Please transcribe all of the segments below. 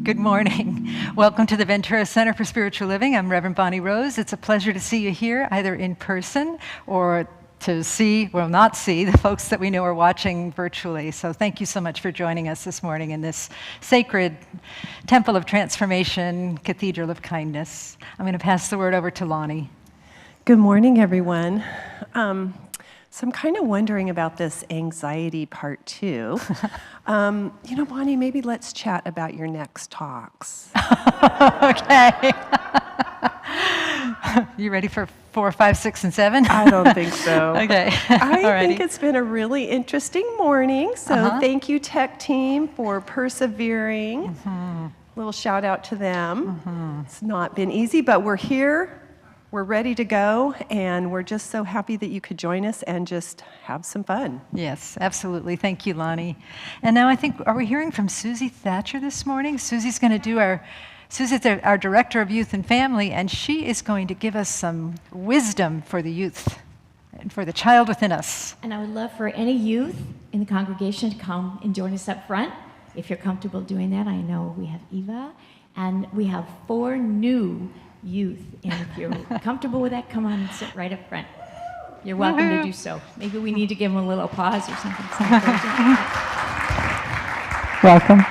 Good morning. Welcome to the Ventura Center for Spiritual Living. I'm Reverend Bonnie Rose. It's a pleasure to see you here, either in person or to see, well, not see, the folks that we know are watching virtually. So thank you so much for joining us this morning in this sacred Temple of Transformation, Cathedral of Kindness. I'm going to pass the word over to Lonnie. Good morning, everyone. So I'm kind of wondering about this anxiety part two. Bonnie, maybe let's chat about your next talks. Okay. You ready for 4, 5, 6, and 7? I don't think so. Okay. I think it's been a really interesting morning. So thank you, tech team, for persevering. Little shout out to them. It's not been easy, but we're here. We're ready to go, and we're just so happy that you could join us and just have some fun. Yes, absolutely. Thank you, Lonnie. And now I think, are we hearing from Susie Thatcher this morning? Susie's going to do Susie's our Director of Youth and Family, and she is going to give us some wisdom for the youth and for the child within us. And I would love for any youth in the congregation to come and join us up front. If you're comfortable doing that, I know we have Eva, and we have 4 new youth, and if you're comfortable with that, come on and sit right up front. You're welcome to do so. Maybe we need to give them a little applause or something. Welcome.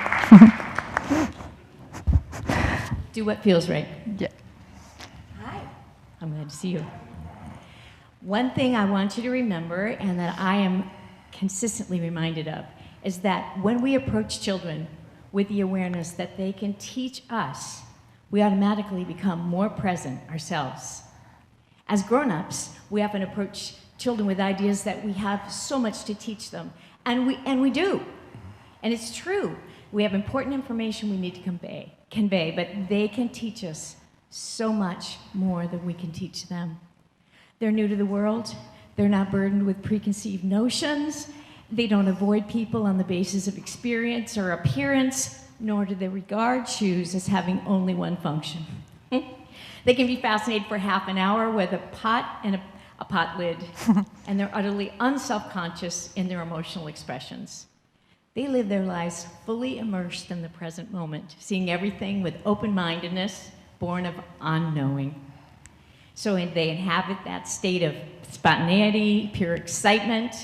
Do what feels right. Yeah. Hi. I'm glad to see you. One thing I want you to remember, and that I am consistently reminded of, is that when we approach children with the awareness that they can teach us, we automatically become more present ourselves. As grown-ups, we often approach children with ideas that we have so much to teach them, and we do. And it's true. We have important information we need to convey, but they can teach us so much more than we can teach them. They're new to the world. They're not burdened with preconceived notions. They don't avoid people on the basis of experience or appearance, nor do they regard shoes as having only one function. They can be fascinated for half an hour with a pot and a pot lid, and they're utterly unself-conscious in their emotional expressions. They live their lives fully immersed in the present moment, seeing everything with open-mindedness, born of unknowing. So they inhabit that state of spontaneity, pure excitement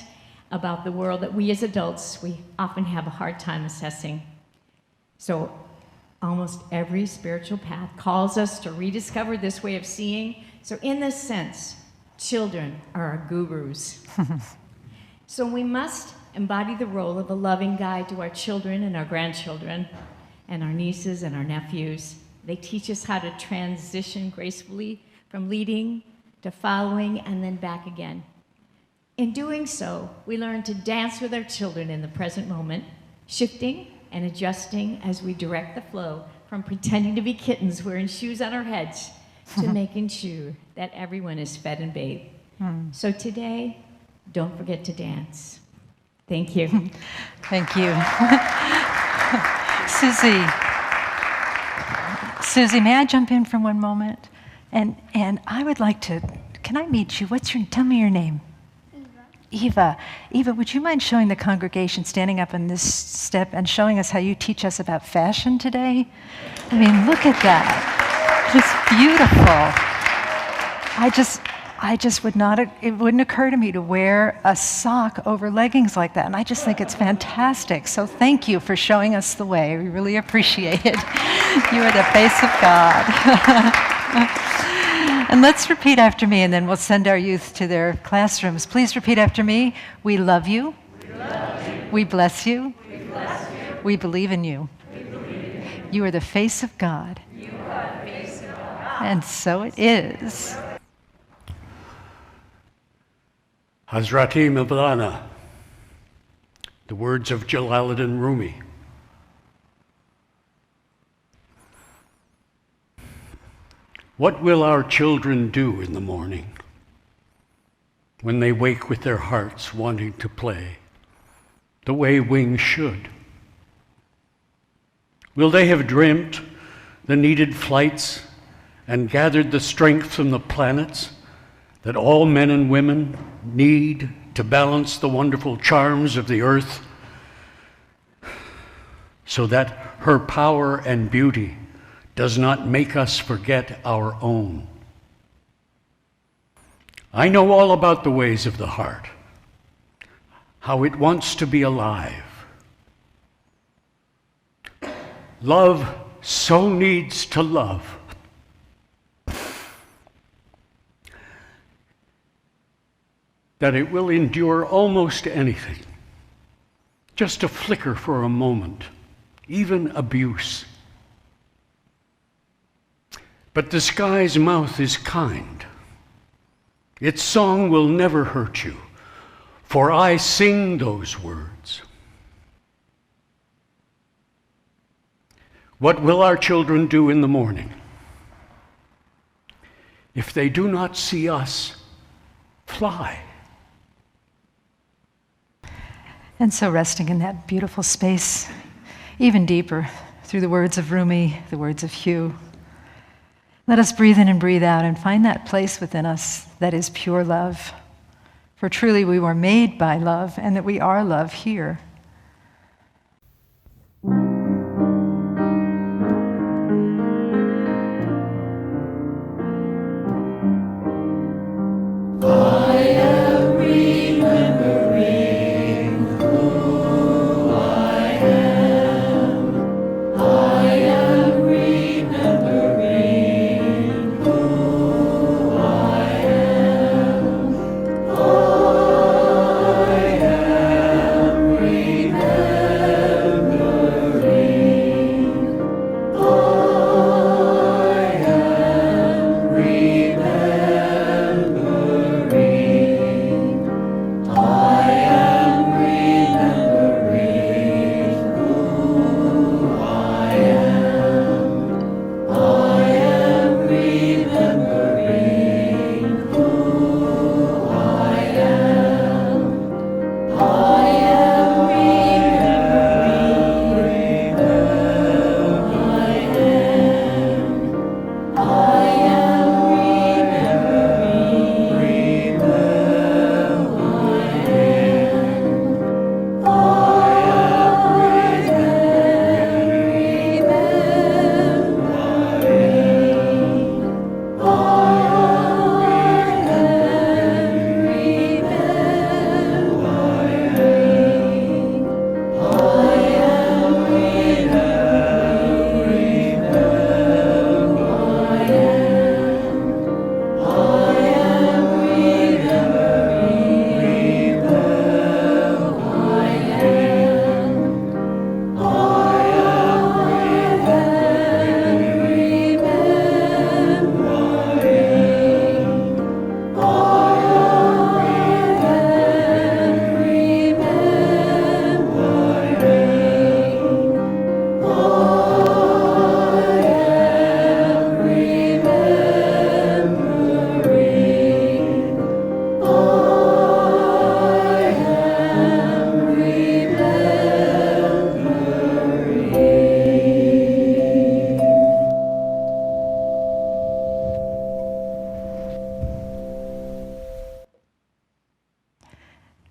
about the world that we as adults, we often have a hard time assessing. So almost every spiritual path calls us to rediscover this way of seeing. So in this sense, children are our gurus. So we must embody the role of a loving guide to our children and our grandchildren and our nieces and our nephews. They teach us how to transition gracefully from leading to following and then back again. In doing so, we learn to dance with our children in the present moment, shifting and adjusting as we direct the flow from pretending to be kittens wearing shoes on our heads to making sure that everyone is fed and bathed. So today, don't forget to dance. Thank you. Thank you. Susie, may I jump in for one moment? And I would like to, can I meet you? Tell me your name. Eva, would you mind showing the congregation, standing up on this step and showing us how you teach us about fashion today? I mean, look at that. It's beautiful. It wouldn't occur to me to wear a sock over leggings like that, and I just think it's fantastic. So thank you for showing us the way. We really appreciate it. You are the face of God. And let's repeat after me, and then we'll send our youth to their classrooms. Please repeat after me. We love you. We love you. We bless you. We bless you. We believe in you. We believe in you. You are the face of God. You are the face of God. And so it is. Hazrati Mevlana, the words of Jalaluddin Rumi. What will our children do in the morning when they wake with their hearts wanting to play the way wings should? Will they have dreamt the needed flights and gathered the strength from the planets that all men and women need to balance the wonderful charms of the earth? so that her power and beauty does not make us forget our own. I know all about the ways of the heart, how it wants to be alive. Love so needs to love. That it will endure almost anything, just a flicker for a moment, even abuse. But the sky's mouth is kind. Its song will never hurt you, for I sing those words. What will our children do in the morning? If they do not see us, fly. And so resting in that beautiful space, even deeper, through the words of Rumi, the words of Hugh, let us breathe in and breathe out and find that place within us that is pure love. For truly we were made by love, and that we are love here.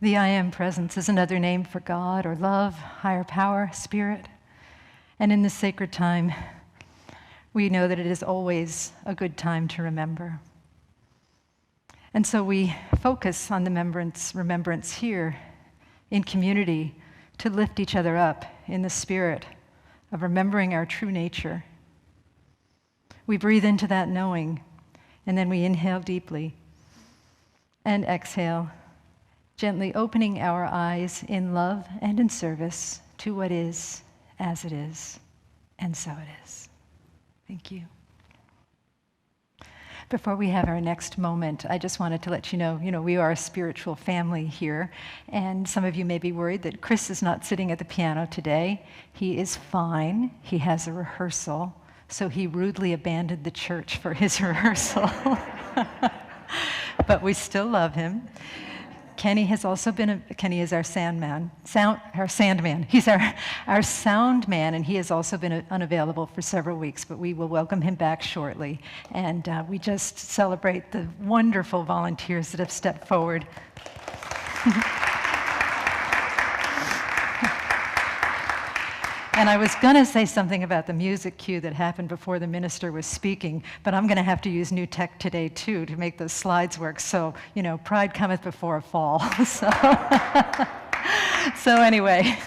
The I Am presence is another name for God or love, higher power, spirit. And in this sacred time, we know that it is always a good time to remember. And so we focus on the remembrance here in community to lift each other up in the spirit of remembering our true nature. We breathe into that knowing, and then we inhale deeply and exhale, gently opening our eyes in love and in service to what is, as it is, and so it is. Thank you. Before we have our next moment, I just wanted to let you know, we are a spiritual family here, and some of you may be worried that Chris is not sitting at the piano today. He is fine. He has a rehearsal, so he rudely abandoned the church for his rehearsal. But we still love him. Kenny has also Kenny is our sandman. He's our sound man, and he has also been unavailable for several weeks, but we will welcome him back shortly. And we just celebrate the wonderful volunteers that have stepped forward. And I was going to say something about the music cue that happened before the minister was speaking, but I'm going to have to use new tech today, too, to make those slides work. So, pride cometh before a fall. So anyway,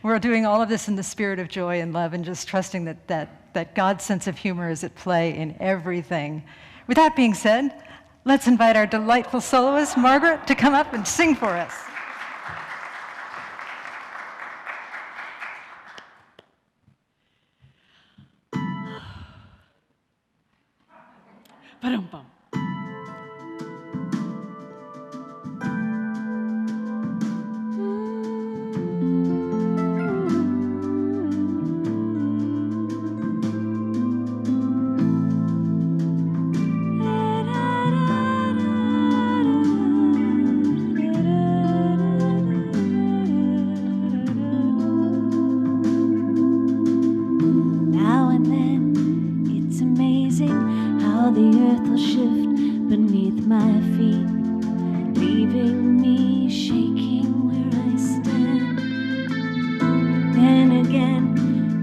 we're doing all of this in the spirit of joy and love and just trusting that God's sense of humor is at play in everything. With that being said, let's invite our delightful soloist, Margaret, to come up and sing for us. Ba-dum-bum. Now and then, it's amazing how the earth will shift beneath my feet, leaving me shaking where I stand. Then again,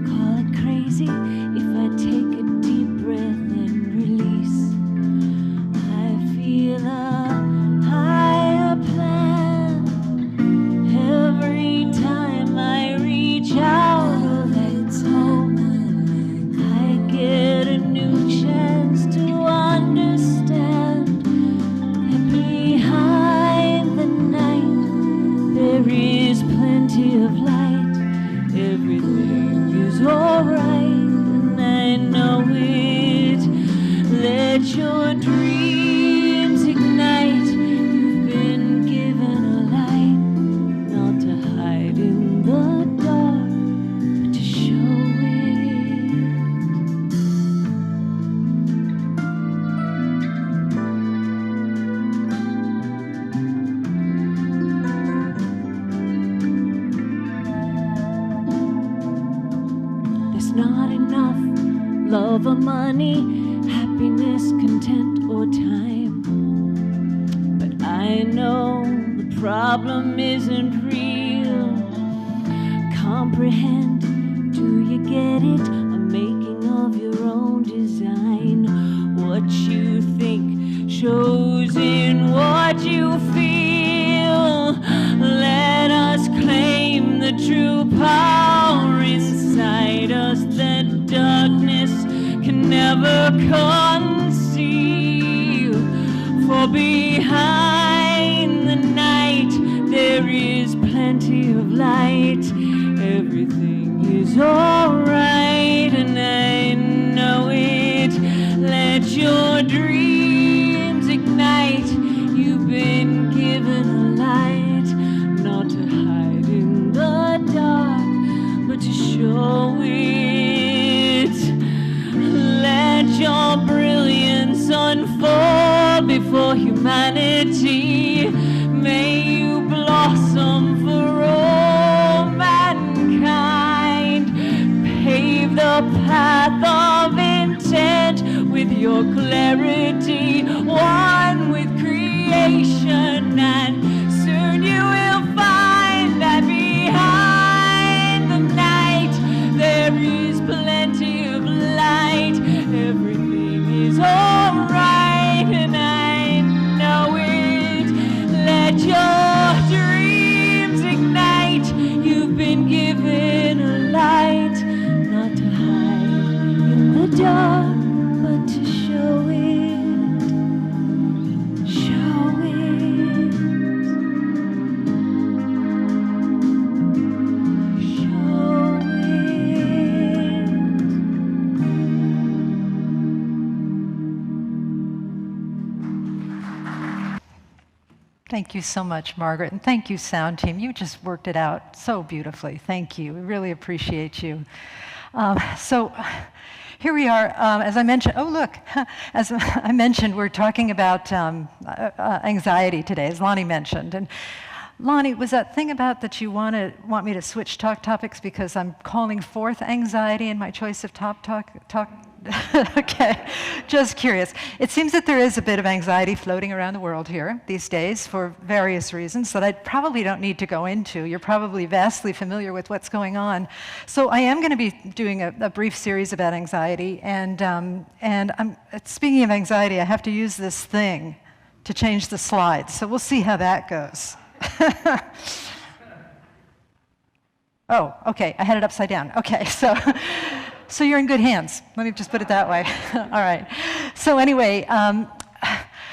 call it crazy if I take a deep breath and release. I feel a higher plan every time I reach out or let go. I get a new chance to understand that behind the night there is plenty of light. Everything is alright, and I know it. Let your dreams ignite. You've been given a light, not to hide in the dark, but to show it. There's not enough love or money, happiness, content, or time. But I know the problem isn't real. Comprehend, do you get it? A making of your own design. What you think shows in what you feel. Let us claim the true power inside us that darkness can never conceal. For behind the night there is plenty of light. Everything is alright, and I know it. Let your dreams ignite. You've been given a light, not to hide in the dark, but to show it. Let your brilliance unfold before humanity. May you blossom for all mankind. Pave the path of intent with your clarity, one with creation, and soon you will find that behind the night there is plenty of light. Everything is alright, and I know it. Let your dreams ignite. You've been given a light, not to hide in the dark, but to show it. Show it. Show it. Thank you so much, Margaret, and thank you, sound team. You just worked it out so beautifully. Thank you. We really appreciate you. So here we are. As I mentioned, oh look, as I mentioned, we're talking about anxiety today, as Lonnie mentioned. And Lonnie, was that thing about that you want me to switch talk topics because I'm calling forth anxiety in my choice of Okay, just curious. It seems that there is a bit of anxiety floating around the world here these days for various reasons that I probably don't need to go into. You're probably vastly familiar with what's going on. So I am going to be doing a brief series about anxiety, and speaking of anxiety, I have to use this thing to change the slides. So we'll see how that goes. Oh, okay, I had it upside down. Okay, so you're in good hands. Let me just put it that way. All right. So anyway,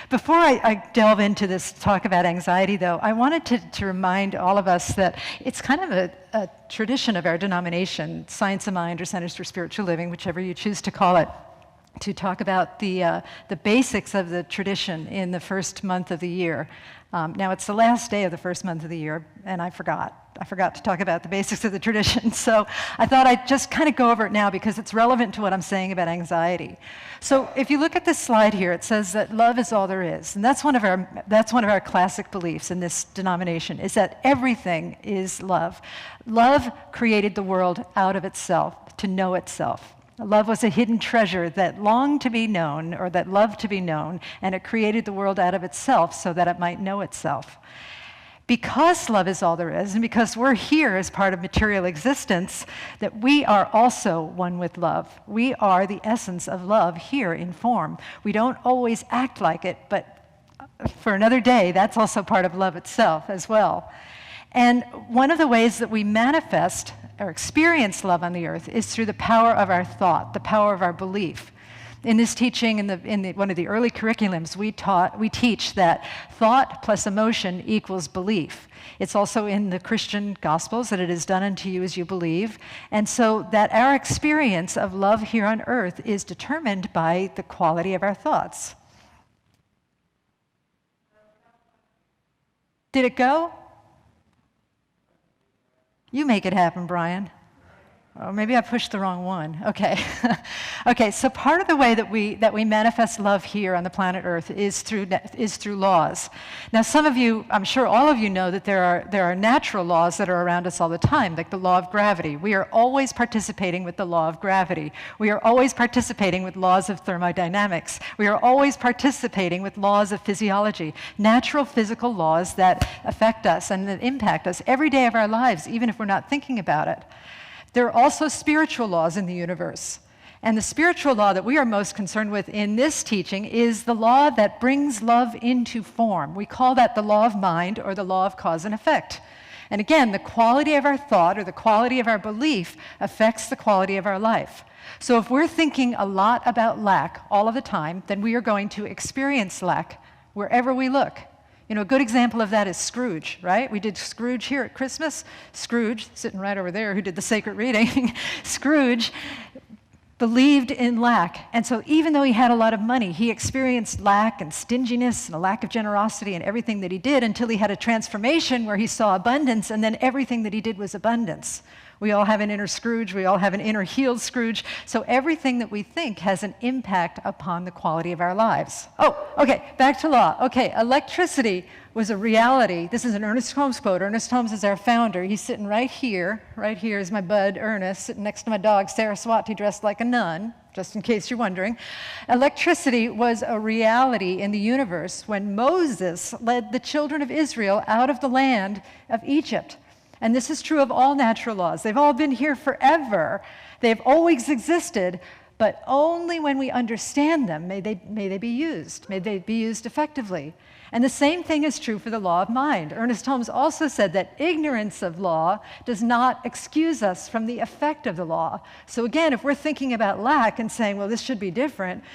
before I delve into this talk about anxiety, though, I wanted to remind all of us that it's kind of a tradition of our denomination, Science of Mind or Centers for Spiritual Living, whichever you choose to call it, to talk about the basics of the tradition in the first month of the year. Now, it's the last day of the first month of the year, and I forgot to talk about the basics of the tradition. So I thought I'd just kind of go over it now because it's relevant to what I'm saying about anxiety. So if you look at this slide here, it says that love is all there is. And that's one of our classic beliefs in this denomination, is that everything is love. Love created the world out of itself, to know itself. Love was a hidden treasure that longed to be known, or that loved to be known, and it created the world out of itself so that it might know itself. Because love is all there is, and because we're here as part of material existence, that we are also one with love. We are the essence of love here in form. We don't always act like it, but for another day, that's also part of love itself as well. And one of the ways that we manifest or experience love on the earth is through the power of our thought, the power of our belief. In this teaching, in one of the early curriculums, we teach that thought plus emotion equals belief. It's also in the Christian Gospels that it is done unto you as you believe. And so that our experience of love here on earth is determined by the quality of our thoughts. Did it go? You make it happen, Brian. Oh, maybe I pushed the wrong one. Okay. Okay, so part of the way that we manifest love here on the planet Earth is through laws. Now, some of you, I'm sure all of you know that there are natural laws that are around us all the time, like the law of gravity. We are always participating with the law of gravity. We are always participating with laws of thermodynamics. We are always participating with laws of physiology, natural physical laws that affect us and that impact us every day of our lives, even if we're not thinking about it. There are also spiritual laws in the universe. And the spiritual law that we are most concerned with in this teaching is the law that brings love into form. We call that the law of mind, or the law of cause and effect. And again, the quality of our thought or the quality of our belief affects the quality of our life. So if we're thinking a lot about lack all of the time, then we are going to experience lack wherever we look. You know, a good example of that is Scrooge, right? We did Scrooge here at Christmas. Scrooge, sitting right over there, who did the sacred reading, Scrooge believed in lack. And so even though he had a lot of money, he experienced lack and stinginess and a lack of generosity in everything that he did until he had a transformation where he saw abundance, and then everything that he did was abundance. We all have an inner Scrooge. We all have an inner healed Scrooge. So everything that we think has an impact upon the quality of our lives. Oh, okay, back to law. Okay, electricity was a reality. This is an Ernest Holmes quote. Ernest Holmes is our founder. He's sitting right here. Right here is my bud, Ernest, sitting next to my dog, Saraswati, dressed like a nun, just in case you're wondering. Electricity was a reality in the universe when Moses led the children of Israel out of the land of Egypt. And this is true of all natural laws. They've all been here forever. They've always existed, but only when we understand them may they be used. May they be used effectively. And the same thing is true for the law of mind. Ernest Holmes also said that ignorance of law does not excuse us from the effect of the law. So again, if we're thinking about lack and saying, well, this should be different,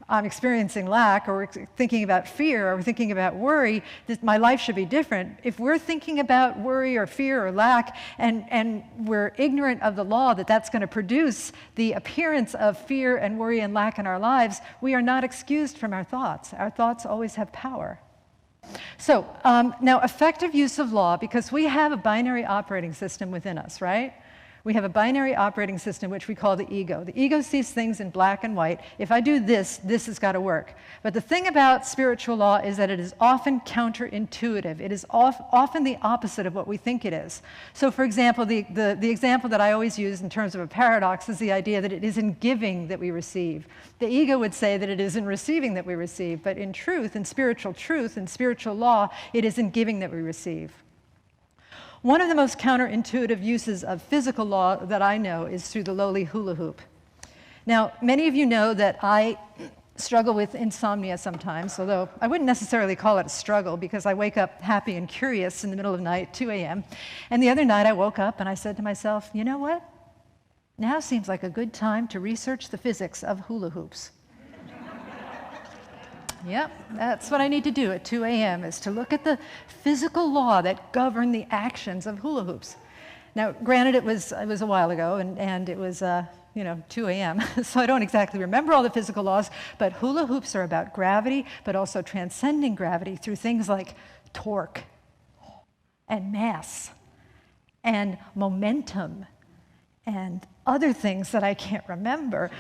I'm experiencing lack, or we're thinking about fear, or we're thinking about worry, that my life should be different. If we're thinking about worry or fear or lack, and we're ignorant of the law that that's going to produce the appearance of fear and worry and lack in our lives, we are not excused from our thoughts. Our thoughts always have power. So now effective use of law, because we have a binary operating system within us, right? We have a binary operating system, which we call the ego. The ego sees things in black and white. If I do this, this has got to work. But the thing about spiritual law is that it is often counterintuitive. It is often the opposite of what we think it is. So, for example, the example that I always use in terms of a paradox is the idea that it is in giving that we receive. The ego would say that it is in receiving that we receive. But in truth, in spiritual law, it is in giving that we receive. One of the most counterintuitive uses of physical law that I know is through the lowly hula hoop. Now, many of you know that I struggle with insomnia sometimes, although I wouldn't necessarily call it a struggle because I wake up happy and curious in the middle of the night, 2 a.m. And the other night I woke up and I said to myself, you know what? Now seems like a good time to research the physics of hula hoops. Yep, that's what I need to do at 2 a.m. is to look at the physical law that govern the actions of hula hoops. Now, granted, it was a while ago, and it was 2 a.m., so I don't exactly remember all the physical laws, but hula hoops are about gravity, but also transcending gravity through things like torque and mass and momentum and other things that I can't remember,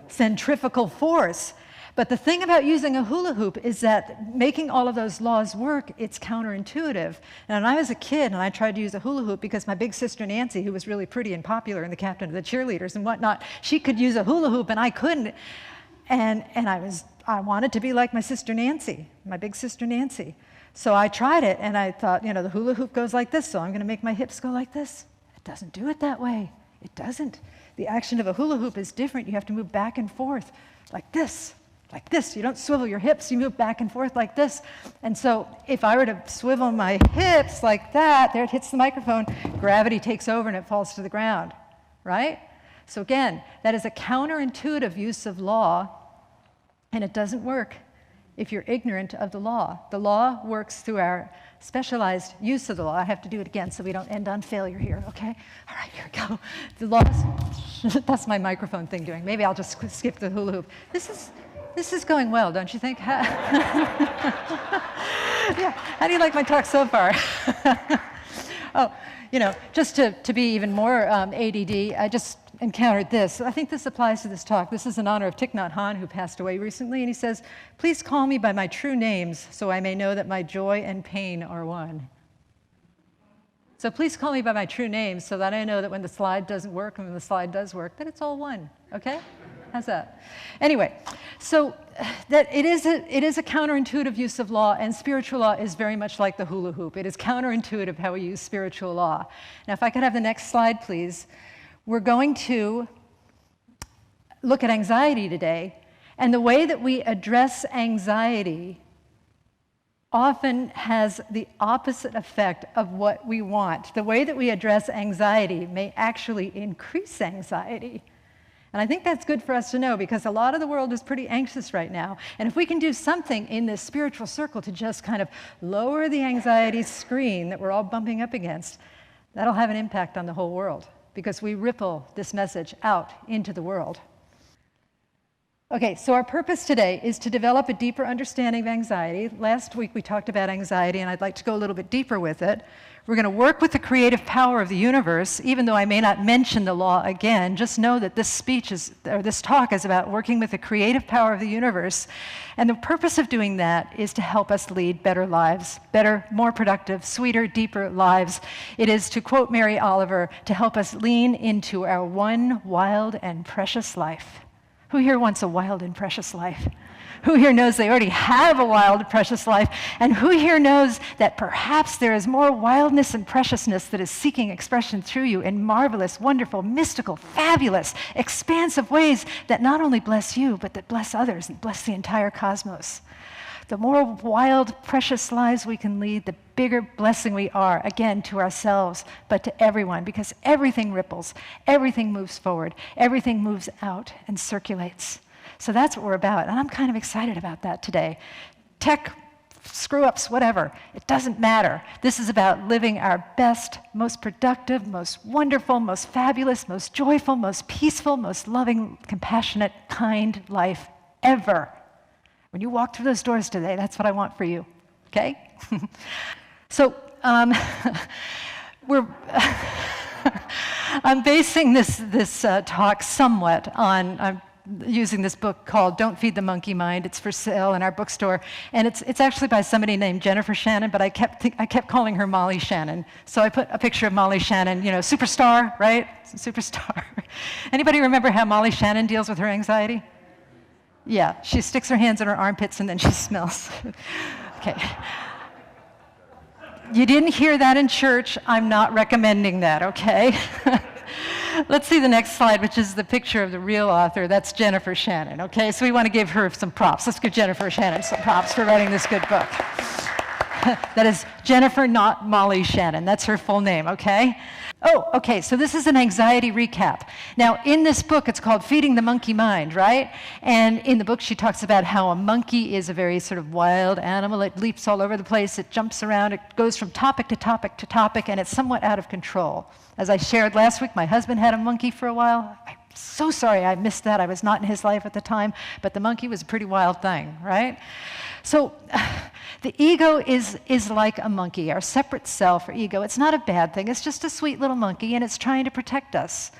centrifugal force. But the thing about using a hula hoop is that making all of those laws work, it's counterintuitive. And when I was a kid and I tried to use a hula hoop because my big sister Nancy, who was really pretty and popular and the captain of the cheerleaders and whatnot, she could use a hula hoop and I couldn't. And I wanted to be like my sister Nancy, my big sister Nancy. So I tried it and I thought, the hula hoop goes like this, so I'm going to make my hips go like this. It doesn't do it that way. It doesn't. The action of a hula hoop is different. You have to move back and forth like this. Like this. You don't swivel your hips, you move back and forth like this. And so if I were to swivel my hips like that, there it hits the microphone, gravity takes over and it falls to the ground, right? So again, that is a counterintuitive use of law, and it doesn't work if you're ignorant of the law. The law works through our specialized use of the law. I have to do it again so we don't end on failure here, okay? All right, here we go. The laws, that's my microphone thing doing. Maybe I'll just skip the hula hoop. This is going well, don't you think? Yeah. How do you like my talk so far? Oh, just to be even more ADD, I just encountered this. I think this applies to this talk. This is in honor of Thich Nhat Hanh, who passed away recently, and he says, "Please call me by my true names so I may know that my joy and pain are one." So please call me by my true names so that I know that when the slide doesn't work and when the slide does work, that it's all one, okay? How's that? Anyway, so that it is a counterintuitive use of law, and spiritual law is very much like the hula hoop. It is counterintuitive how we use spiritual law. Now, if I could have the next slide, please. We're going to look at anxiety today, and the way that we address anxiety often has the opposite effect of what we want. The way that we address anxiety may actually increase anxiety. And I think that's good for us to know because a lot of the world is pretty anxious right now. And if we can do something in this spiritual circle to just kind of lower the anxiety screen that we're all bumping up against, that'll have an impact on the whole world because we ripple this message out into the world. Okay, so our purpose today is to develop a deeper understanding of anxiety. Last week we talked about anxiety, and I'd like to go a little bit deeper with it. We're going to work with the creative power of the universe. Even though I may not mention the law again, just know that this talk is about working with the creative power of the universe. And the purpose of doing that is to help us lead better lives, better, more productive, sweeter, deeper lives. It is, to quote Mary Oliver, to help us lean into our one wild and precious life. Who here wants a wild and precious life? Who here knows they already have a wild and precious life? And who here knows that perhaps there is more wildness and preciousness that is seeking expression through you in marvelous, wonderful, mystical, fabulous, expansive ways that not only bless you, but that bless others and bless the entire cosmos? The more wild, precious lives we can lead, the bigger blessing we are, again, to ourselves, but to everyone, because everything ripples, everything moves forward, everything moves out and circulates. So that's what we're about, and I'm kind of excited about that today. Tech, screw-ups, whatever, it doesn't matter. This is about living our best, most productive, most wonderful, most fabulous, most joyful, most peaceful, most loving, compassionate, kind life ever. When you walk through those doors today, that's what I want for you, okay? So, I'm basing this talk somewhat on, I'm using this book called Don't Feed the Monkey Mind. It's for sale in our bookstore. And it's actually by somebody named Jennifer Shannon, but I kept calling her Molly Shannon. So I put a picture of Molly Shannon, you know, superstar, right? Superstar. Anybody remember how Molly Shannon deals with her anxiety? Yeah, she sticks her hands in her armpits and then she smells. Okay. You didn't hear that in church. I'm not recommending that, okay? Let's see the next slide, which is the picture of the real author. That's Jennifer Shannon, okay? So we want to give her some props. Let's give Jennifer Shannon some props for writing this good book. That is Jennifer, not Molly Shannon. That's her full name, okay? Oh, okay, so this is an anxiety recap. Now, in this book, it's called Feeding the Monkey Mind, right? And in the book, she talks about how a monkey is a very sort of wild animal. It leaps all over the place. It jumps around. It goes from topic to topic to topic, and it's somewhat out of control. As I shared last week, my husband had a monkey for a while. I'm so sorry I missed that. I was not in his life at the time, but the monkey was a pretty wild thing, right? So the ego is like a monkey, our separate self or ego. It's not a bad thing. It's just a sweet little monkey, and it's trying to protect us.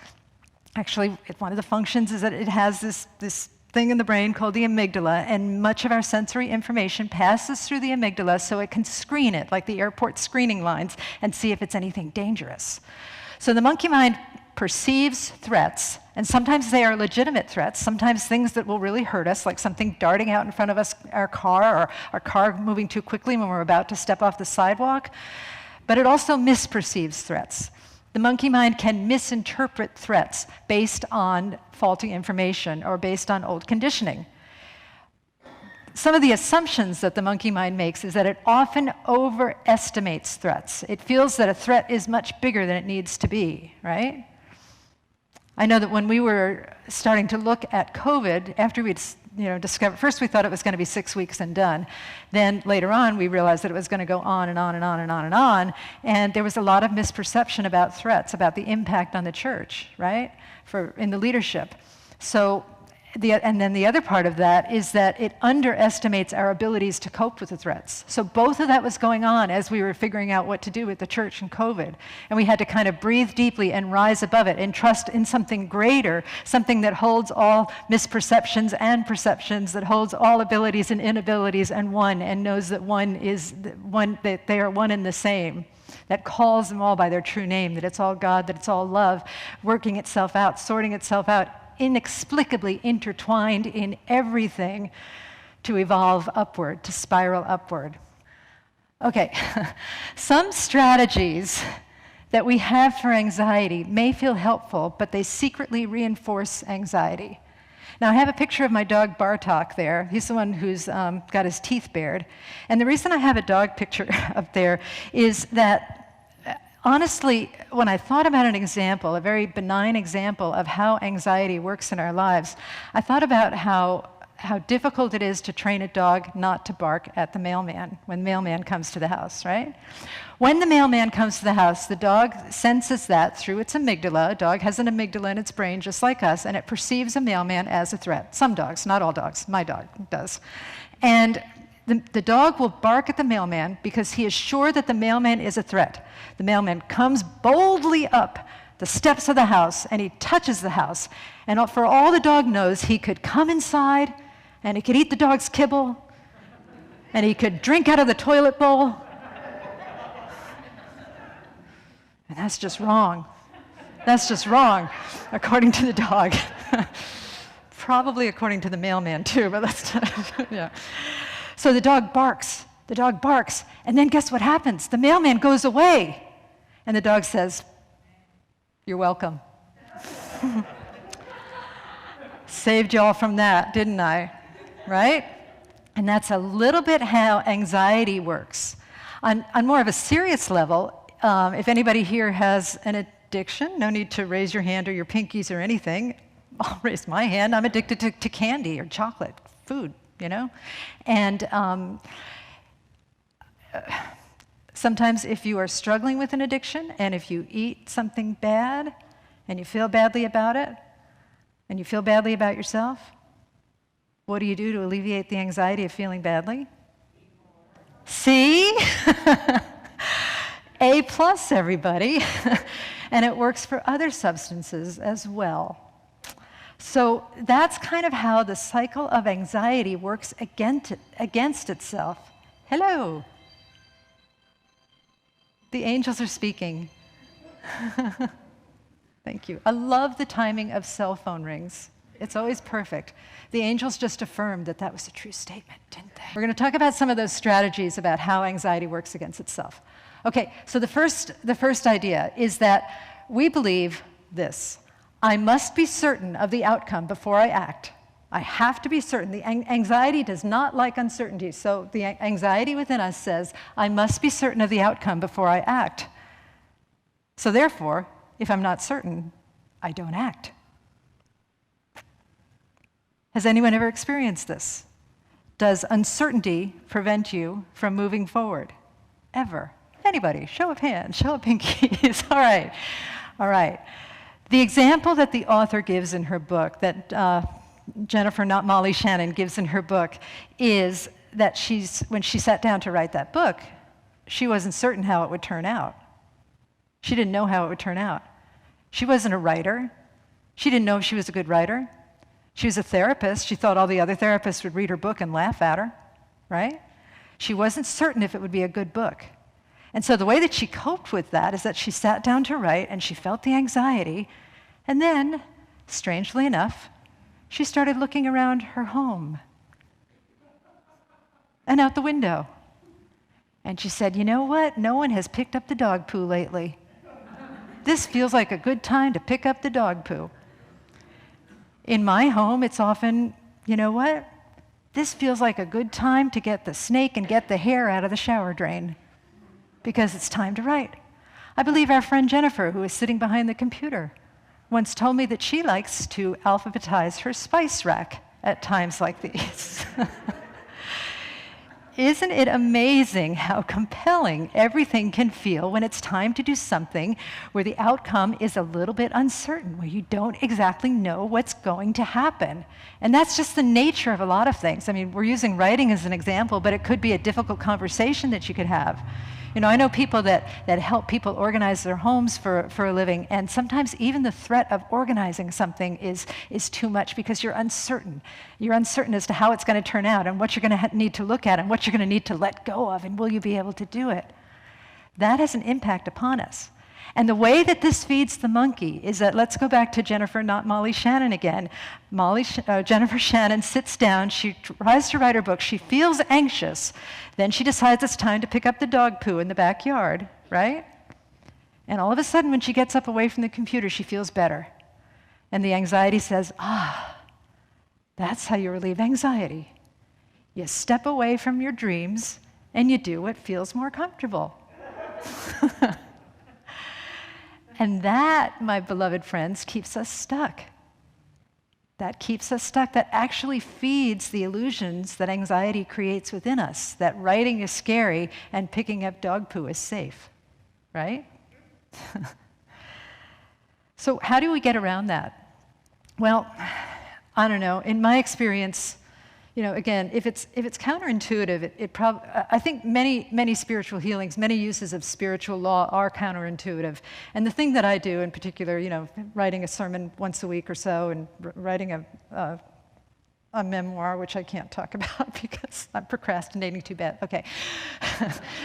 Actually, one of the functions is that it has this thing in the brain called the amygdala, and much of our sensory information passes through the amygdala so it can screen it, like the airport screening lines, and see if it's anything dangerous. So the monkey mind perceives threats, and sometimes they are legitimate threats, sometimes things that will really hurt us, like something darting out in front of us, our car, or our car moving too quickly when we're about to step off the sidewalk. But it also misperceives threats. The monkey mind can misinterpret threats based on faulty information or based on old conditioning. Some of the assumptions that the monkey mind makes is that it often overestimates threats. It feels that a threat is much bigger than it needs to be, right? I know that when we were starting to look at COVID, after we'd discovered, first we thought it was going to be 6 weeks and done. Then later on, we realized that it was going to go on and on and on and on and on. And there was a lot of misperception about threats, about the impact on the church, right, in the leadership. So, and then the other part of that is that it underestimates our abilities to cope with the threats. So both of that was going on as we were figuring out what to do with the church and COVID. And we had to kind of breathe deeply and rise above it and trust in something greater, something that holds all misperceptions and perceptions, that holds all abilities and inabilities and one, and knows that that they are one and the same, that calls them all by their true name, that it's all God, that it's all love, working itself out, sorting itself out, inexplicably intertwined in everything to evolve upward, to spiral upward. Okay, some strategies that we have for anxiety may feel helpful, but they secretly reinforce anxiety. Now, I have a picture of my dog Bartok there. He's the one who's got his teeth bared. And the reason I have a dog picture up there is that honestly, when I thought about an example, a very benign example of how anxiety works in our lives, I thought about how difficult it is to train a dog not to bark at the mailman when the mailman comes to the house, right? When the mailman comes to the house, the dog senses that through its amygdala. A dog has an amygdala in its brain just like us, and it perceives a mailman as a threat. Some dogs, not all dogs. My dog does. And the dog will bark at the mailman because he is sure that the mailman is a threat. The mailman comes boldly up the steps of the house, and he touches the house. And for all the dog knows, he could come inside, and he could eat the dog's kibble, and he could drink out of the toilet bowl. And that's just wrong. That's just wrong, according to the dog. Probably according to the mailman, too, but that's, yeah. So the dog barks, and then guess what happens? The mailman goes away, and the dog says, "You're welcome." Saved y'all from that, didn't I? Right? And that's a little bit how anxiety works. On more of a serious level, if anybody here has an addiction, no need to raise your hand or your pinkies or anything. I'll raise my hand. I'm addicted to candy or chocolate, food. And sometimes if you are struggling with an addiction and if you eat something bad and you feel badly about it and you feel badly about yourself, what do you do to alleviate the anxiety of feeling badly? See? A plus, everybody. And it works for other substances as well. So that's kind of how the cycle of anxiety works against itself. Hello. The angels are speaking. Thank you. I love the timing of cell phone rings. It's always perfect. The angels just affirmed that that was a true statement, didn't they? We're going to talk about some of those strategies about how anxiety works against itself. Okay, so the first idea is that we believe this. I must be certain of the outcome before I act. I have to be certain. The anxiety does not like uncertainty. So the anxiety within us says, I must be certain of the outcome before I act. So therefore, if I'm not certain, I don't act. Has anyone ever experienced this? Does uncertainty prevent you from moving forward? Ever? Anybody? Show of hands, show of pinkies. All right. All right. The example that the author gives in her book, that Jennifer, not Molly Shannon, gives in her book, is that when she sat down to write that book, she wasn't certain how it would turn out. She didn't know how it would turn out. She wasn't a writer. She didn't know if she was a good writer. She was a therapist. She thought all the other therapists would read her book and laugh at her, right? She wasn't certain if it would be a good book. And so the way that she coped with that is that she sat down to write and she felt the anxiety. And then, strangely enough, she started looking around her home and out the window. And she said, you know what? No one has picked up the dog poo lately. This feels like a good time to pick up the dog poo. In my home, it's often, you know what? This feels like a good time to get the snake and get the hair out of the shower drain, because it's time to write. I believe our friend Jennifer, who is sitting behind the computer, once told me that she likes to alphabetize her spice rack at times like these. Isn't it amazing how compelling everything can feel when it's time to do something where the outcome is a little bit uncertain, where you don't exactly know what's going to happen? And that's just the nature of a lot of things. I mean, we're using writing as an example, but it could be a difficult conversation that you could have. You know, I know people that help people organize their homes for a living, and sometimes even the threat of organizing something is too much because you're uncertain. You're uncertain as to how it's going to turn out and what you're going to need to look at and what you're going to need to let go of, and will you be able to do it? That has an impact upon us. And the way that this feeds the monkey is that, let's go back to Jennifer, not Molly Shannon again. Jennifer Shannon sits down, she tries to write her book, she feels anxious, then she decides it's time to pick up the dog poo in the backyard, right? And all of a sudden, when she gets up away from the computer, she feels better. And the anxiety says, that's how you relieve anxiety. You step away from your dreams and you do what feels more comfortable. And that, my beloved friends, keeps us stuck. That keeps us stuck. That actually feeds the illusions that anxiety creates within us, that writing is scary and picking up dog poo is safe, right? So how do we get around that? Well, I don't know. In my experience, you know, again, if it's counterintuitive, I think many spiritual healings, many uses of spiritual law are counterintuitive. And the thing that I do in particular, you know, writing a sermon once a week or so, and writing a memoir, which I can't talk about because I'm procrastinating too bad. Okay,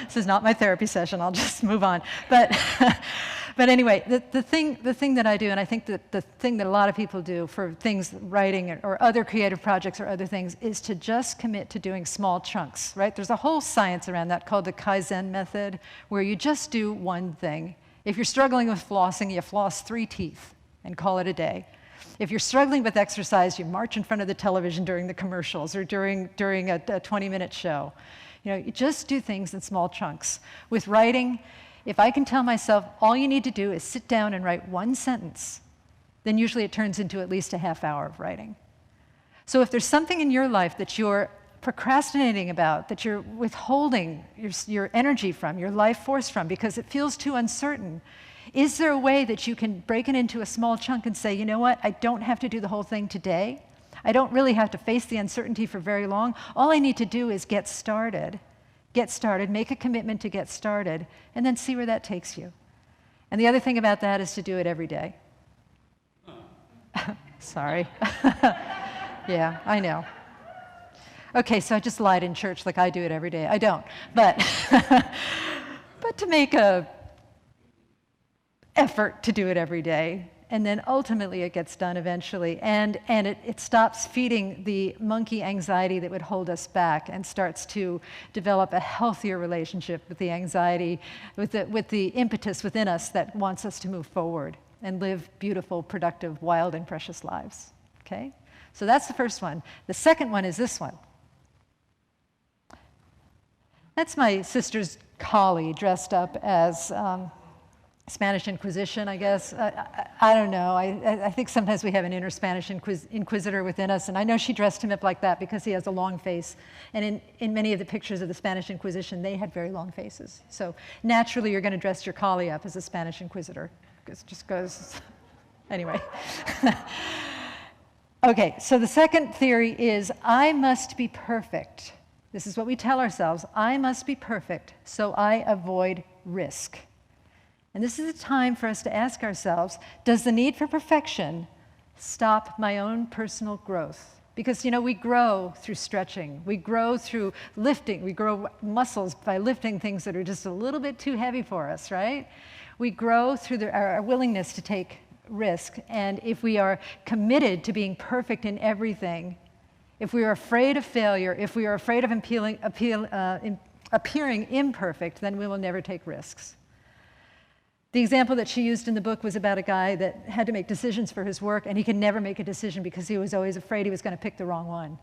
this is not my therapy session. I'll just move on. But anyway, the thing that I do, and I think that the thing that a lot of people do for things, writing or other creative projects or other things, is to just commit to doing small chunks, right? There's a whole science around that called the Kaizen Method, where you just do one thing. If you're struggling with flossing, you floss 3 teeth and call it a day. If you're struggling with exercise, you march in front of the television during the commercials or during a 20-minute show. You know, you just do things in small chunks. With writing, if I can tell myself all you need to do is sit down and write 1 sentence, then usually it turns into at least a half hour of writing. So if there's something in your life that you're procrastinating about, that you're withholding your energy from, your life force from, because it feels too uncertain, is there a way that you can break it into a small chunk and say, you know what, I don't have to do the whole thing today. I don't really have to face the uncertainty for very long. All I need to do is get started get started, make a commitment to get started, and then see where that takes you. And the other thing about that is to do it every day. Sorry. Yeah, I know. Okay, so I just lied in church like I do it every day. I don't. But, but to make a effort to do it every day, and then ultimately it gets done eventually. And it stops feeding the monkey anxiety that would hold us back and starts to develop a healthier relationship with the anxiety, with the impetus within us that wants us to move forward and live beautiful, productive, wild, and precious lives. Okay? So that's the first one. The second one is this one. That's my sister's collie dressed up as Spanish Inquisition, I guess. I don't know. I think sometimes we have an inner Spanish Inquisitor within us, and I know she dressed him up like that because he has a long face. And in many of the pictures of the Spanish Inquisition, they had very long faces. So naturally, you're going to dress your collie up as a Spanish Inquisitor. It just goes... Anyway. Okay, so the second theory is, I must be perfect. This is what we tell ourselves. I must be perfect, so I avoid risk. And this is a time for us to ask ourselves, does the need for perfection stop my own personal growth? Because, you know, we grow through stretching. We grow through lifting. We grow muscles by lifting things that are just a little bit too heavy for us, right? We grow through our willingness to take risk. And if we are committed to being perfect in everything, if we are afraid of failure, if we are afraid of appearing imperfect, then we will never take risks. The example that she used in the book was about a guy that had to make decisions for his work, and he could never make a decision because he was always afraid he was going to pick the wrong one.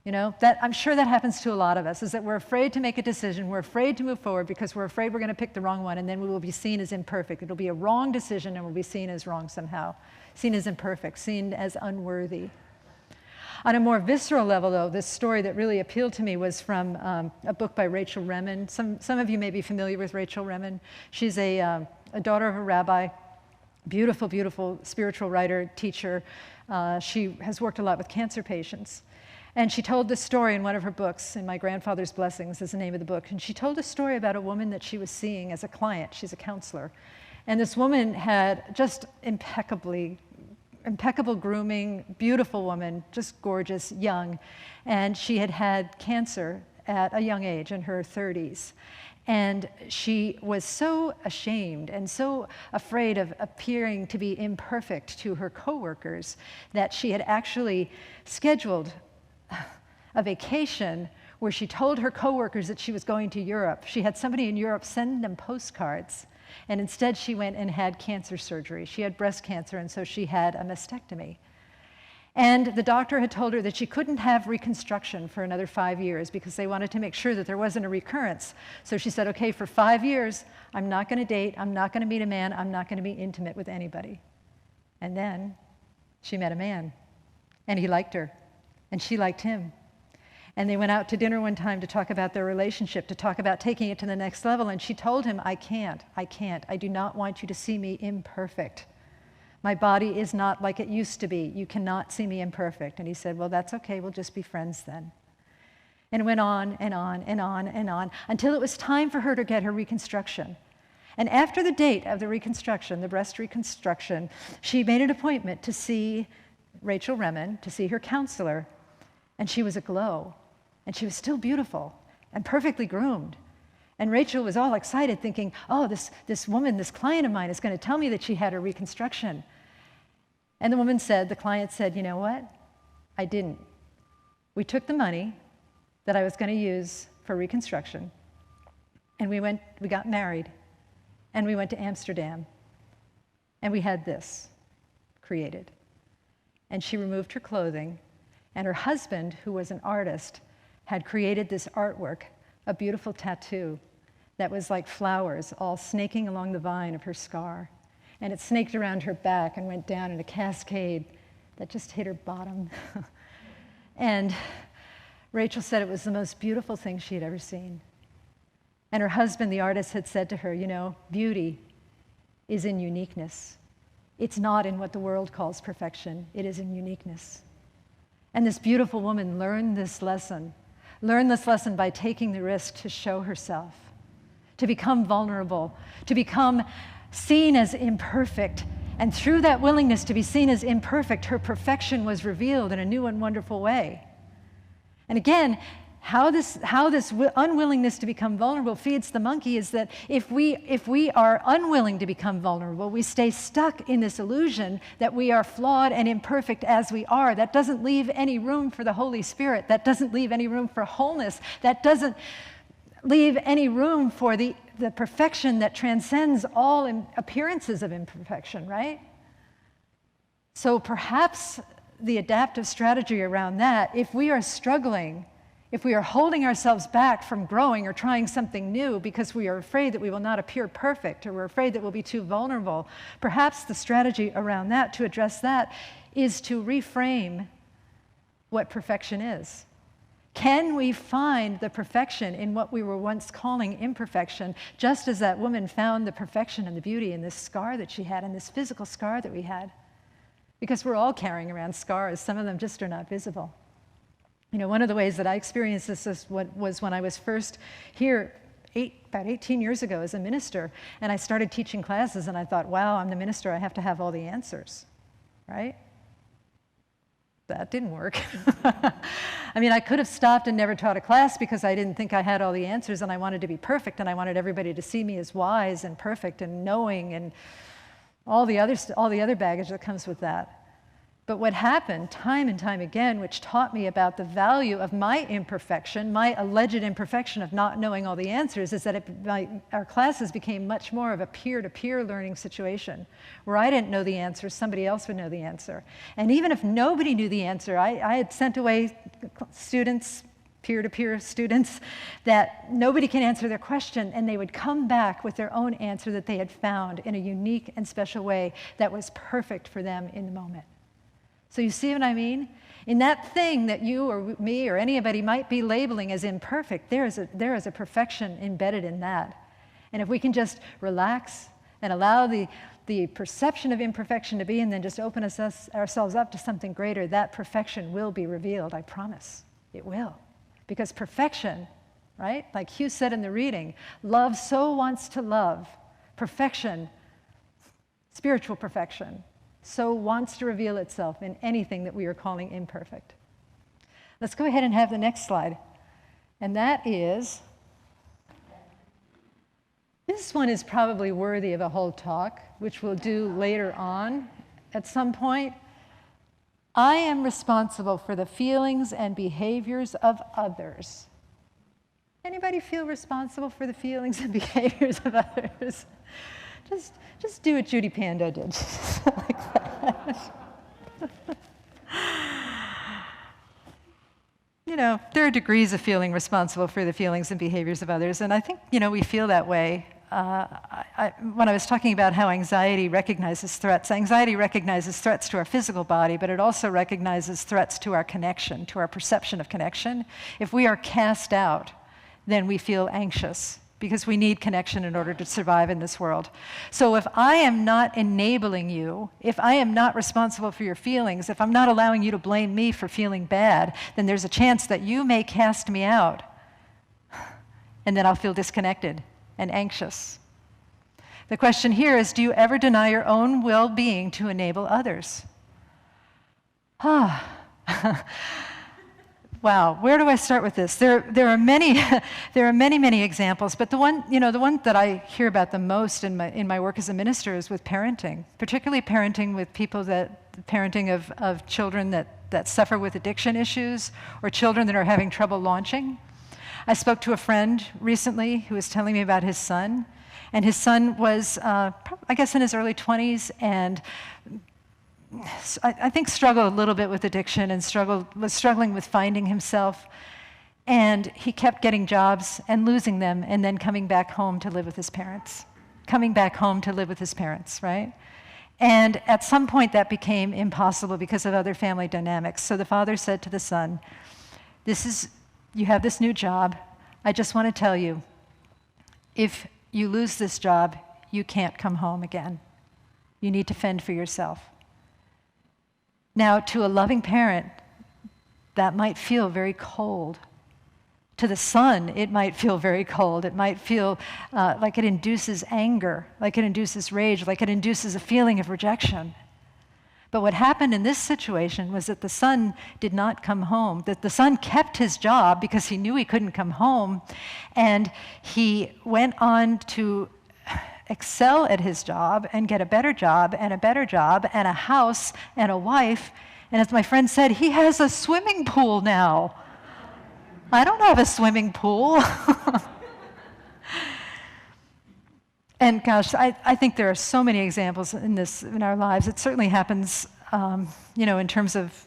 You know, I'm sure that happens to a lot of us, is that we're afraid to make a decision, we're afraid to move forward because we're afraid we're going to pick the wrong one, and then we will be seen as imperfect. It'll be a wrong decision, and we'll be seen as wrong somehow, seen as imperfect, seen as unworthy. On a more visceral level, though, this story that really appealed to me was from a book by Rachel Remen. Some of you may be familiar with Rachel Remen. She's a daughter of a rabbi, beautiful, beautiful spiritual writer, teacher. She has worked a lot with cancer patients. And she told this story in one of her books, In My Grandfather's Blessings is the name of the book. And she told a story about a woman that she was seeing as a client. She's a counselor. And this woman had just impeccable grooming, beautiful woman, just gorgeous, young. And she had had cancer at a young age, in her 30s. And she was so ashamed and so afraid of appearing to be imperfect to her coworkers that she had actually scheduled a vacation where she told her coworkers that she was going to Europe. She had somebody in Europe send them postcards. And instead, she went and had cancer surgery. She had breast cancer, and so she had a mastectomy. And the doctor had told her that she couldn't have reconstruction for another 5 years because they wanted to make sure that there wasn't a recurrence. So she said, okay, for 5 years, I'm not going to date, I'm not going to meet a man, I'm not going to be intimate with anybody. And then she met a man, and he liked her, and she liked him. And they went out to dinner one time to talk about their relationship, to talk about taking it to the next level. And she told him, I can't. I do not want you to see me imperfect. My body is not like it used to be. You cannot see me imperfect. And he said, well, that's okay. We'll just be friends then. And it went on and on and on and on until it was time for her to get her reconstruction. And after the date of the reconstruction, the breast reconstruction, she made an appointment to see Rachel Remen, to see her counselor. And she was aglow. And she was still beautiful and perfectly groomed. And Rachel was all excited, thinking, oh, this woman, this client of mine is going to tell me that she had her reconstruction. And the client said, you know what? I didn't. We took the money that I was going to use for reconstruction, and we got married, and we went to Amsterdam, and we had this created. And she removed her clothing, and her husband, who was an artist, had created this artwork, a beautiful tattoo that was like flowers all snaking along the vine of her scar. And it snaked around her back and went down in a cascade that just hit her bottom. And Rachel said it was the most beautiful thing she had ever seen. And her husband, the artist, had said to her, you know, beauty is in uniqueness. It's not in what the world calls perfection. It is in uniqueness. And this beautiful woman learned this lesson learn this lesson by taking the risk to show herself, to become vulnerable, to become seen as imperfect. And through that willingness to be seen as imperfect, her perfection was revealed in a new and wonderful way. And again, how this unwillingness to become vulnerable feeds the monkey is that if we are unwilling to become vulnerable, we stay stuck in this illusion that we are flawed and imperfect as we are. That doesn't leave any room for the Holy Spirit. That doesn't leave any room for wholeness. That doesn't leave any room for the perfection that transcends all appearances of imperfection, right? So perhaps the adaptive strategy around that, if we are struggling, if we are holding ourselves back from growing or trying something new because we are afraid that we will not appear perfect or we're afraid that we'll be too vulnerable, perhaps the strategy around that to address that is to reframe what perfection is. Can we find the perfection in what we were once calling imperfection, just as that woman found the perfection and the beauty in this scar that she had, in this physical scar that we had? Because we're all carrying around scars. Some of them just are not visible. You know, one of the ways that I experienced this was when I was first here about 18 years ago as a minister, and I started teaching classes, and I thought, wow, I'm the minister, I have to have all the answers, right? That didn't work. I mean, I could have stopped and never taught a class because I didn't think I had all the answers, and I wanted to be perfect, and I wanted everybody to see me as wise and perfect and knowing and all the other baggage that comes with that. But what happened time and time again, which taught me about the value of my imperfection, my alleged imperfection of not knowing all the answers, is that our classes became much more of a peer-to-peer learning situation, where I didn't know the answer, somebody else would know the answer. And even if nobody knew the answer, I had sent away students, peer-to-peer students, that nobody can answer their question, and they would come back with their own answer that they had found in a unique and special way that was perfect for them in the moment. So you see what I mean? In that thing that you or me or anybody might be labeling as imperfect, there is a perfection embedded in that. And if we can just relax and allow the perception of imperfection to be, and then just open ourselves up to something greater, that perfection will be revealed, I promise. It will. Because perfection, right? Like Hugh said in the reading, love so wants to love. Perfection, spiritual perfection, so wants to reveal itself in anything that we are calling imperfect. Let's go ahead and have the next slide. And that is, this one is probably worthy of a whole talk, which we'll do later on at some point. I am responsible for the feelings and behaviors of others. Anybody feel responsible for the feelings and behaviors of others? Just do what Judy Pando did. Like that. You know, there are degrees of feeling responsible for the feelings and behaviors of others, and I think, you know, we feel that way. When I was talking about how anxiety recognizes threats to our physical body, but it also recognizes threats to our connection, to our perception of connection. If we are cast out, then we feel anxious, because we need connection in order to survive in this world. So if I am not enabling you, if I am not responsible for your feelings, if I'm not allowing you to blame me for feeling bad, then there's a chance that you may cast me out, and then I'll feel disconnected and anxious. The question here is, do you ever deny your own well-being to enable others? Wow, where do I start with this? There are many examples, but the one that I hear about the most in my work as a minister is with parenting, particularly parenting with parenting of children that suffer with addiction issues, or children that are having trouble launching. I spoke to a friend recently who was telling me about his son, and his son was, I guess, in his early 20s, and I think struggled a little bit with addiction and was struggling with finding himself. And he kept getting jobs and losing them, and then coming back home to live with his parents. Right? And at some point that became impossible because of other family dynamics. So the father said to the son, you have this new job. I just want to tell you, if you lose this job, you can't come home again. You need to fend for yourself. Now, to a loving parent, that might feel very cold. To the sun, it might feel very cold. It might feel like it induces anger, like it induces rage, like it induces a feeling of rejection. But what happened in this situation was that the son did not come home, that the son kept his job because he knew he couldn't come home, and he went on to excel at his job and get a better job and a better job and a house and a wife. And as my friend said, he has a swimming pool now. I don't have a swimming pool. And gosh, I think there are so many examples in our lives. It certainly happens, in terms of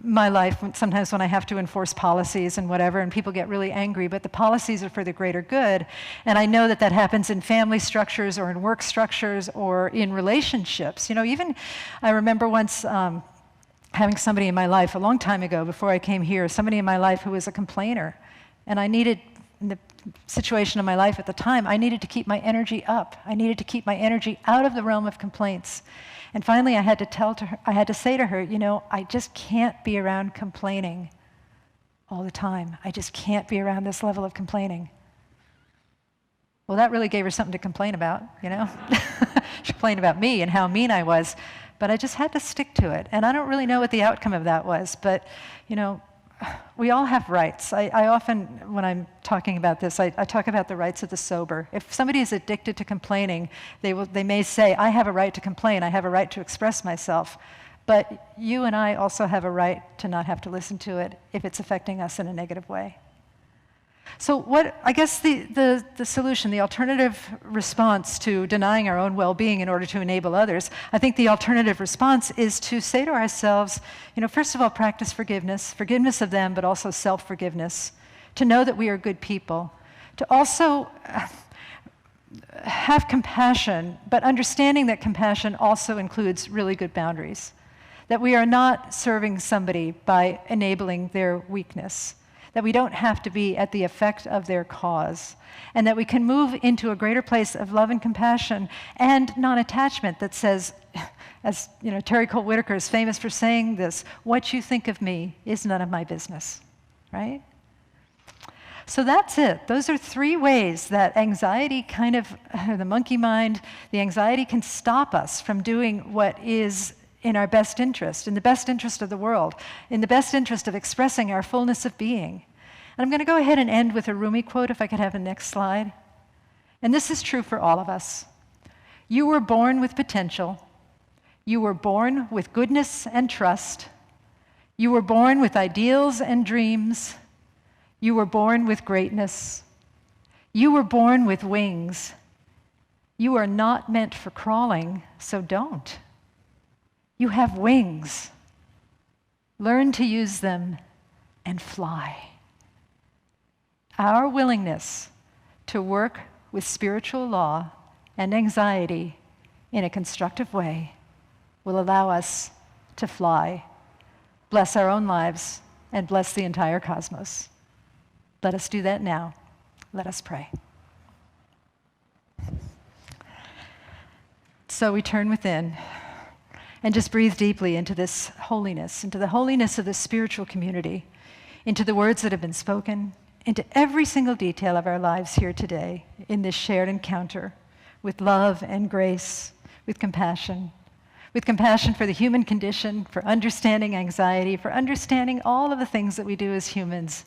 my life, sometimes when I have to enforce policies and whatever, and people get really angry, but the policies are for the greater good. And I know that that happens in family structures or in work structures or in relationships. Even I remember once having somebody in my life a long time ago, before I came here, somebody in my life who was a complainer. And I needed, in the situation of my life at the time, I needed to keep my energy up. I needed to keep my energy out of the realm of complaints. And finally, I had to say to her, I just can't be around complaining all the time. I just can't be around this level of complaining. Well, that really gave her something to complain about, She complained about me and how mean I was, but I just had to stick to it. And I don't really know what the outcome of that was, but, we all have rights. I often, when I'm talking about this, I talk about the rights of the sober. If somebody is addicted to complaining, they may say, I have a right to complain, I have a right to express myself. But you and I also have a right to not have to listen to it if it's affecting us in a negative way. So I guess the solution, the alternative response to denying our own well-being in order to enable others, I think the alternative response is to say to ourselves, first of all, practice forgiveness of them, but also self-forgiveness, to know that we are good people, to also have compassion, but understanding that compassion also includes really good boundaries, that we are not serving somebody by enabling their weakness, that we don't have to be at the effect of their cause, and that we can move into a greater place of love and compassion and non-attachment that says, as Terry Cole Whitaker is famous for saying this, what you think of me is none of my business, right? So that's it. Those are 3 ways that anxiety the monkey mind, the anxiety can stop us from doing what is in our best interest, in the best interest of the world, in the best interest of expressing our fullness of being. And I'm going to go ahead and end with a Rumi quote, if I could have the next slide. And this is true for all of us. You were born with potential. You were born with goodness and trust. You were born with ideals and dreams. You were born with greatness. You were born with wings. You are not meant for crawling, so don't. You have wings. Learn to use them and fly. Our willingness to work with spiritual law and anxiety in a constructive way will allow us to fly, bless our own lives, and bless the entire cosmos. Let us do that now. Let us pray. So we turn within and just breathe deeply into this holiness, into the holiness of this spiritual community, into the words that have been spoken, into every single detail of our lives here today in this shared encounter with love and grace, with compassion for the human condition, for understanding anxiety, for understanding all of the things that we do as humans,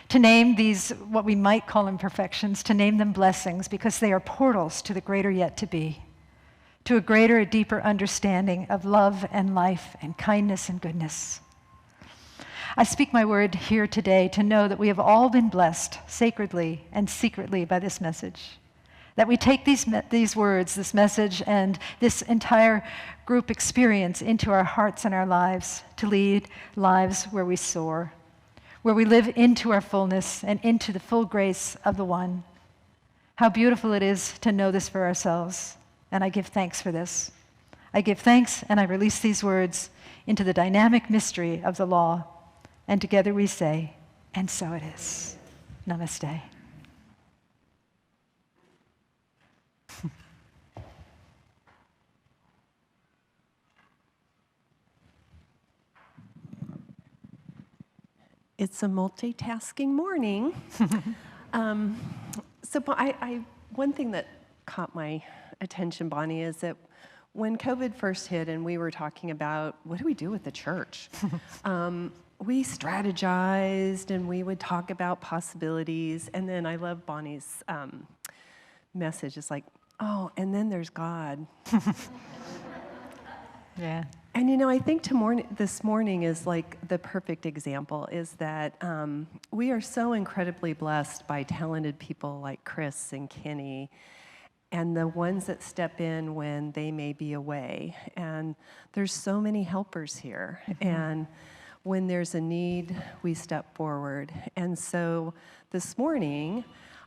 to name these, what we might call imperfections, to name them blessings, because they are portals to the greater yet to be, to a greater, a deeper understanding of love and life and kindness and goodness. I speak my word here today to know that we have all been blessed sacredly and secretly by this message. That we take these words, this message, and this entire group experience into our hearts and our lives to lead lives where we soar, where we live into our fullness and into the full grace of the One. How beautiful it is to know this for ourselves, and I give thanks for this. I give thanks and I release these words into the dynamic mystery of the law. And together we say, and so it is. Namaste. It's a multitasking morning. One thing that caught my attention, Bonnie, is that when COVID first hit and we were talking about what do we do with the church, we strategized and we would talk about possibilities. And then I love Bonnie's message. It's like, oh, and then there's God. Yeah. And I think this morning is like the perfect example, is that we are so incredibly blessed by talented people like Chris and Kenny, and the ones that step in when they may be away. And there's so many helpers here. And when there's a need, we step forward. And so this morning,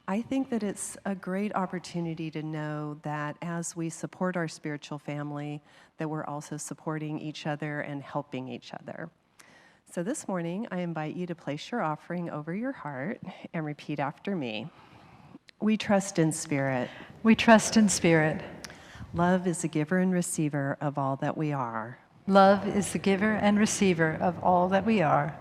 I think that it's a great opportunity to know that as we support our spiritual family, that we're also supporting each other and helping each other. So this morning, I invite you to place your offering over your heart and repeat after me. We trust in spirit. We trust in spirit. Love is the giver and receiver of all that we are. Love is the giver and receiver of all that we are.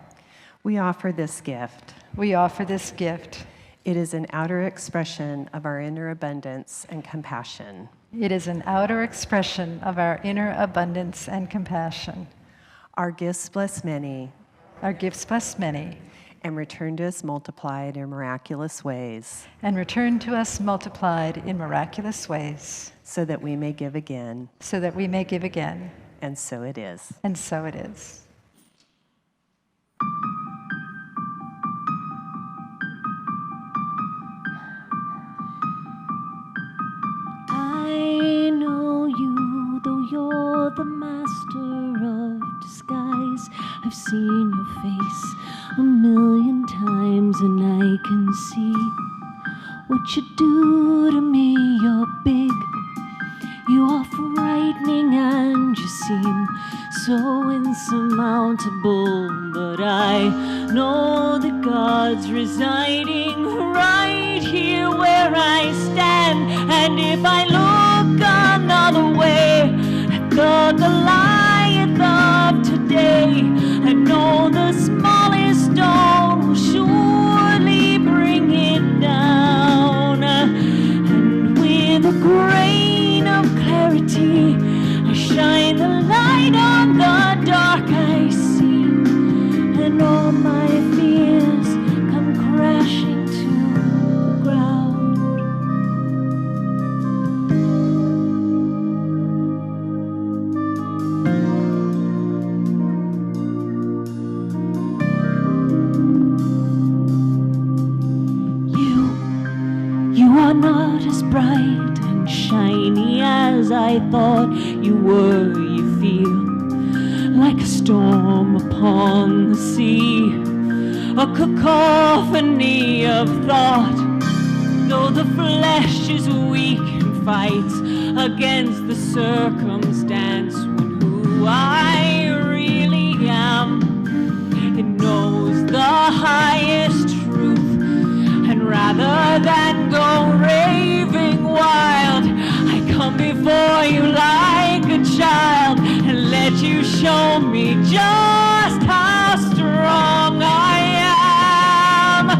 We offer this gift. We offer this gift. It is an outer expression of our inner abundance and compassion. It is an outer expression of our inner abundance and compassion. Our gifts bless many. Our gifts bless many. And return to us multiplied in miraculous ways. And return to us multiplied in miraculous ways. So that we may give again. So that we may give again. And so it is. And so it is. I know you, though you're the master of disguise. I've seen your face 1,000,000 times, and I can see what you do to me. You're big, you are frightening, and you seem so insurmountable. But I know that God's residing right here where I stand. And if I look another way at the Goliath of today, I know the smallest stone will surely bring it down. And with a grain of clarity, I shine the light on the dark I see, and all my fears come crashing to the ground. You are not as bright and shiny as I thought you were. You feel like a storm upon the sea, a cacophony of thought. Though the flesh is weak and fights against the circumstance, when who I really am, it knows the highest truth. And rather than go raving wild, I come before you like a child and let you show me just how strong I am.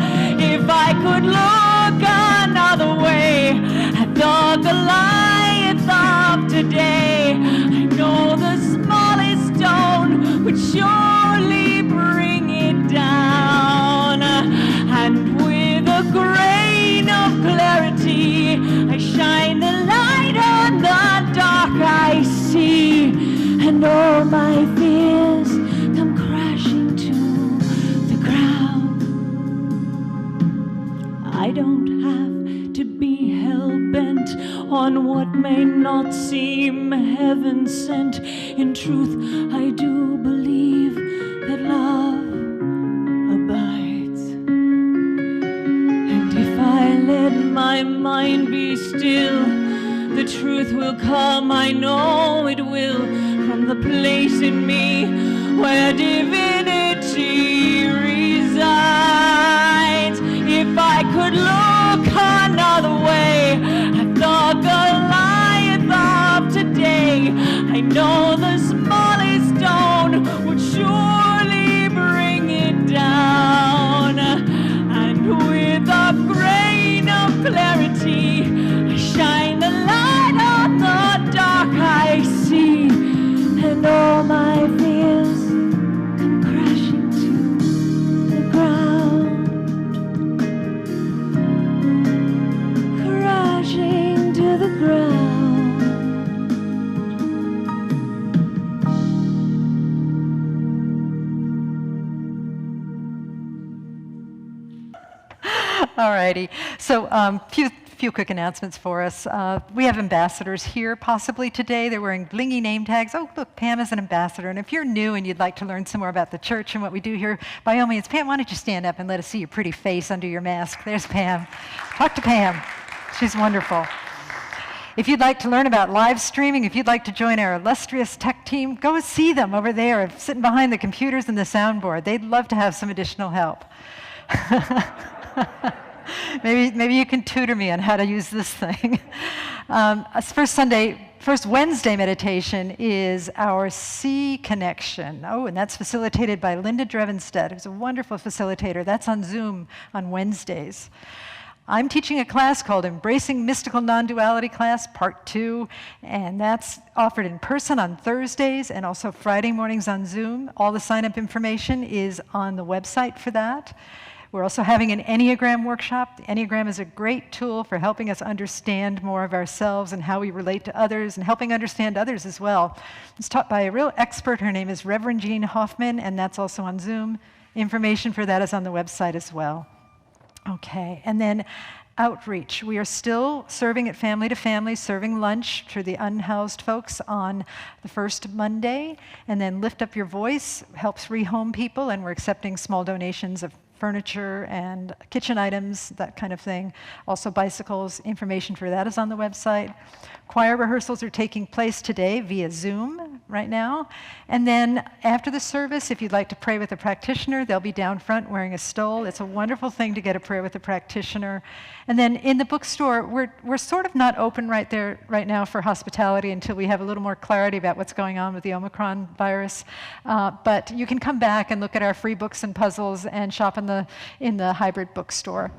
If I could look another way at the Goliath of today, I know the smallest stone would surely bring it down. And with a grain of clarity, I shine the light on the dark I see, and all my fears come crashing to the ground. I don't have to be hell-bent on what may not seem heaven-sent. In truth, I do believe that love abides. And if I let my mind be still, the truth will come, I know it will, from the place in me where divinity resides. If I could look another way at the Goliath of today, I know the smallest stone would surely bring it down. All righty. So few quick announcements for us. We have ambassadors here possibly today. They're wearing blingy name tags. Oh, look, Pam is an ambassador. And if you're new and you'd like to learn some more about the church and what we do here, by all means, Pam, why don't you stand up and let us see your pretty face under your mask? There's Pam. Talk to Pam. She's wonderful. If you'd like to learn about live streaming, if you'd like to join our illustrious tech team, go see them over there, sitting behind the computers and the soundboard. They'd love to have some additional help. Maybe you can tutor me on how to use this thing. First Wednesday meditation is our C connection. Oh, and that's facilitated by Linda Drevenstedt, who's a wonderful facilitator. That's on Zoom on Wednesdays. I'm teaching a class called Embracing Mystical Non-Duality Class, Part 2, and that's offered in person on Thursdays and also Friday mornings on Zoom. All the sign-up information is on the website for that. We're also having an Enneagram workshop. The Enneagram is a great tool for helping us understand more of ourselves and how we relate to others and helping understand others as well. It's taught by a real expert. Her name is Reverend Jean Hoffman, and that's also on Zoom. Information for that is on the website as well. Okay, and then outreach. We are still serving at family to family, serving lunch to the unhoused folks on the first Monday, and then Lift Up Your Voice helps rehome people, and we're accepting small donations of furniture and kitchen items, that kind of thing. Also bicycles, information for that is on the website. Choir rehearsals are taking place today via Zoom right now. And then after the service, if you'd like to pray with a practitioner, they'll be down front wearing a stole. It's a wonderful thing to get a prayer with a practitioner. And then in the bookstore, we're sort of not open right now for hospitality until we have a little more clarity about what's going on with the Omicron virus. But you can come back and look at our free books and puzzles and shop in the hybrid bookstore.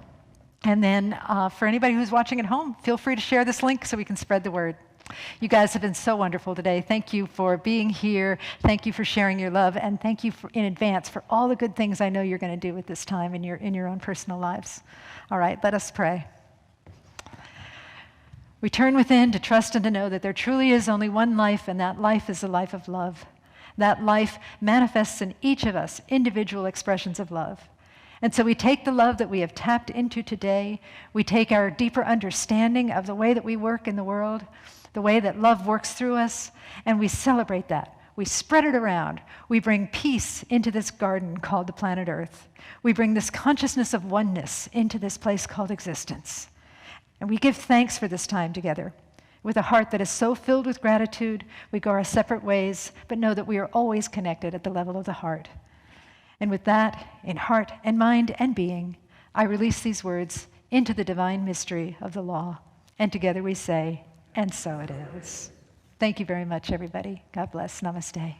And then for anybody who's watching at home, feel free to share this link so we can spread the word. You guys have been so wonderful today. Thank you for being here. Thank you for sharing your love. And thank you in advance for all the good things I know you're going to do at this time in your own personal lives. All right, let us pray. We turn within to trust and to know that there truly is only one life, and that life is the life of love. That life manifests in each of us individual expressions of love. And so we take the love that we have tapped into today, we take our deeper understanding of the way that we work in the world, the way that love works through us, and we celebrate that. We spread it around. We bring peace into this garden called the planet Earth. We bring this consciousness of oneness into this place called existence. And we give thanks for this time together. With a heart that is so filled with gratitude, we go our separate ways, but know that we are always connected at the level of the heart. And with that, in heart and mind and being, I release these words into the divine mystery of the law. And together we say, and so it is. Thank you very much, everybody. God bless. Namaste.